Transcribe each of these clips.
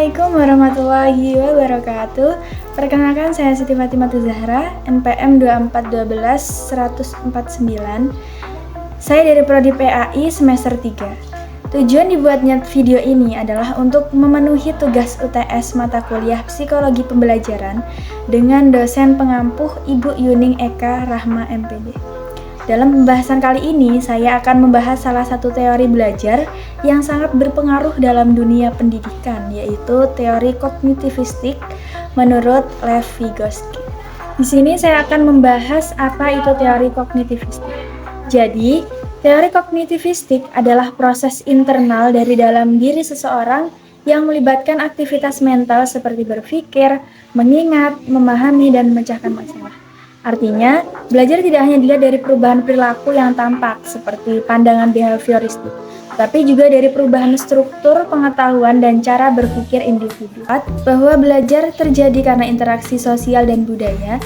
Assalamualaikum warahmatullahi wabarakatuh. Perkenalkan, saya Siti Fatimah Zahra, NPM 2412-149. Saya dari Prodi PAI semester 3. Tujuan dibuatnya video ini adalah untuk memenuhi tugas UTS mata kuliah Psikologi Pembelajaran dengan dosen pengampuh Ibu Yuning Eka Rahma MPD. Dalam pembahasan kali ini, saya akan membahas salah satu teori belajar yang sangat berpengaruh dalam dunia pendidikan, yaitu teori kognitivistik menurut Lev Vygotsky. Di sini saya akan membahas apa itu teori kognitivistik. Jadi, teori kognitivistik adalah proses internal dari dalam diri seseorang yang melibatkan aktivitas mental seperti berpikir, mengingat, memahami, dan memecahkan masalah. Artinya, belajar tidak hanya dilihat dari perubahan perilaku yang tampak seperti pandangan behavioristik, tapi juga dari perubahan struktur pengetahuan dan cara berpikir individu. Bahwa belajar terjadi karena interaksi sosial dan budaya,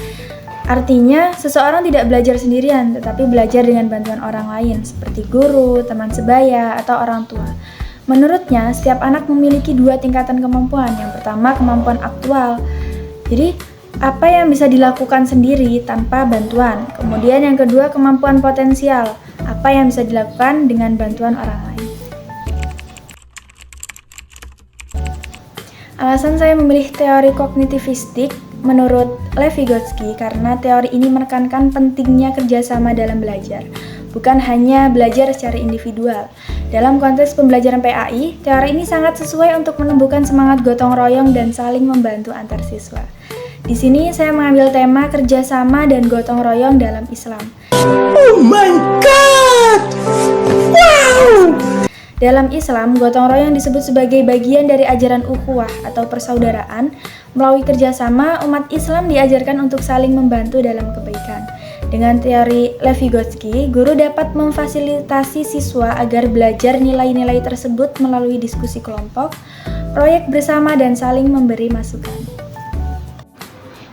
artinya seseorang tidak belajar sendirian, tetapi belajar dengan bantuan orang lain seperti guru, teman sebaya, atau orang tua. Menurutnya, setiap anak memiliki dua tingkatan kemampuan. Yang pertama, kemampuan aktual. Jadi, apa yang bisa dilakukan sendiri tanpa bantuan. Kemudian yang kedua, kemampuan potensial. Apa yang bisa dilakukan dengan bantuan orang lain. Alasan saya memilih teori kognitivistik menurut Lev Vygotsky karena teori ini menekankan pentingnya kerjasama dalam belajar, bukan hanya belajar secara individual. Dalam konteks pembelajaran PAI, teori ini sangat sesuai untuk menumbuhkan semangat gotong royong dan saling membantu antar siswa. Di sini saya mengambil tema kerjasama dan gotong royong dalam Islam. Oh my God! Wow! Dalam Islam, gotong royong disebut sebagai bagian dari ajaran ukhuwah atau persaudaraan. Melalui kerjasama, umat Islam diajarkan untuk saling membantu dalam kebaikan. Dengan teori Lev Vygotsky, guru dapat memfasilitasi siswa agar belajar nilai-nilai tersebut melalui diskusi kelompok, proyek bersama, dan saling memberi masukan.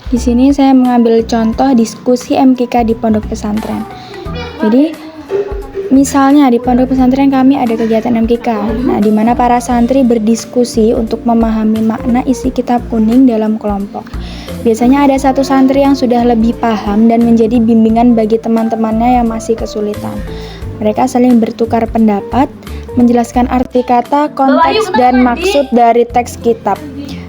Di sini saya mengambil contoh diskusi MKK di pondok pesantren. Jadi, misalnya di pondok pesantren kami ada kegiatan MKK, di mana para santri berdiskusi untuk memahami makna isi kitab kuning dalam kelompok. Biasanya ada satu santri yang sudah lebih paham dan menjadi bimbingan bagi teman-temannya yang masih kesulitan. Mereka saling bertukar pendapat, menjelaskan arti kata, konteks, dan maksud dari teks kitab.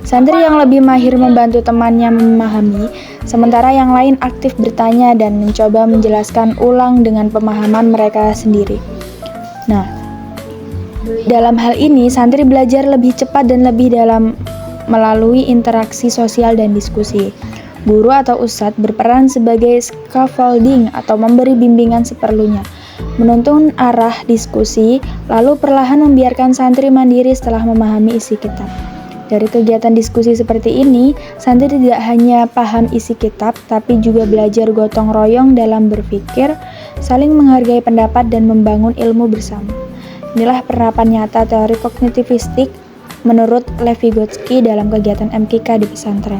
Santri yang lebih mahir membantu temannya memahami, sementara yang lain aktif bertanya dan mencoba menjelaskan ulang dengan pemahaman mereka sendiri. Nah, dalam hal ini santri belajar lebih cepat dan lebih dalam melalui interaksi sosial dan diskusi. Guru atau ustadz berperan sebagai scaffolding atau memberi bimbingan seperlunya, menuntun arah diskusi, lalu perlahan membiarkan santri mandiri setelah memahami isi kitab. Dari kegiatan diskusi seperti ini, santri tidak hanya paham isi kitab, tapi juga belajar gotong royong dalam berpikir, saling menghargai pendapat, dan membangun ilmu bersama. Inilah penerapan nyata teori kognitivistik menurut Lev Vygotsky dalam kegiatan MKK di pesantren.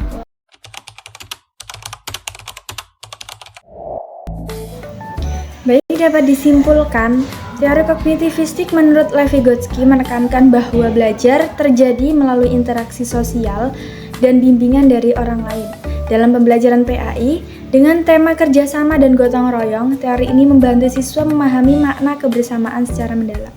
Baik, dapat disimpulkan, teori kognitivistik menurut Lev Vygotsky menekankan bahwa belajar terjadi melalui interaksi sosial dan bimbingan dari orang lain. Dalam pembelajaran PAI, dengan tema kerjasama dan gotong royong, teori ini membantu siswa memahami makna kebersamaan secara mendalam.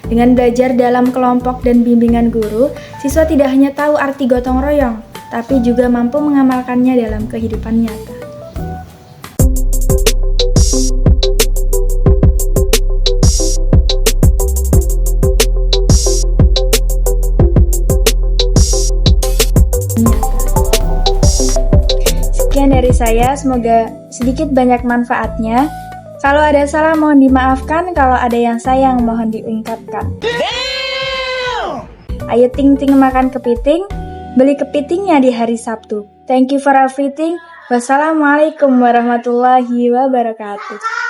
Dengan belajar dalam kelompok dan bimbingan guru, siswa tidak hanya tahu arti gotong royong, tapi juga mampu mengamalkannya dalam kehidupan nyata. Sekian dari saya, semoga sedikit banyak manfaatnya. Kalau ada salah mohon dimaafkan, kalau ada yang sayang mohon diungkapkan. Ayo ting-ting makan kepiting, beli kepitingnya di hari Sabtu. Thank you for everything. Wassalamualaikum warahmatullahi wabarakatuh.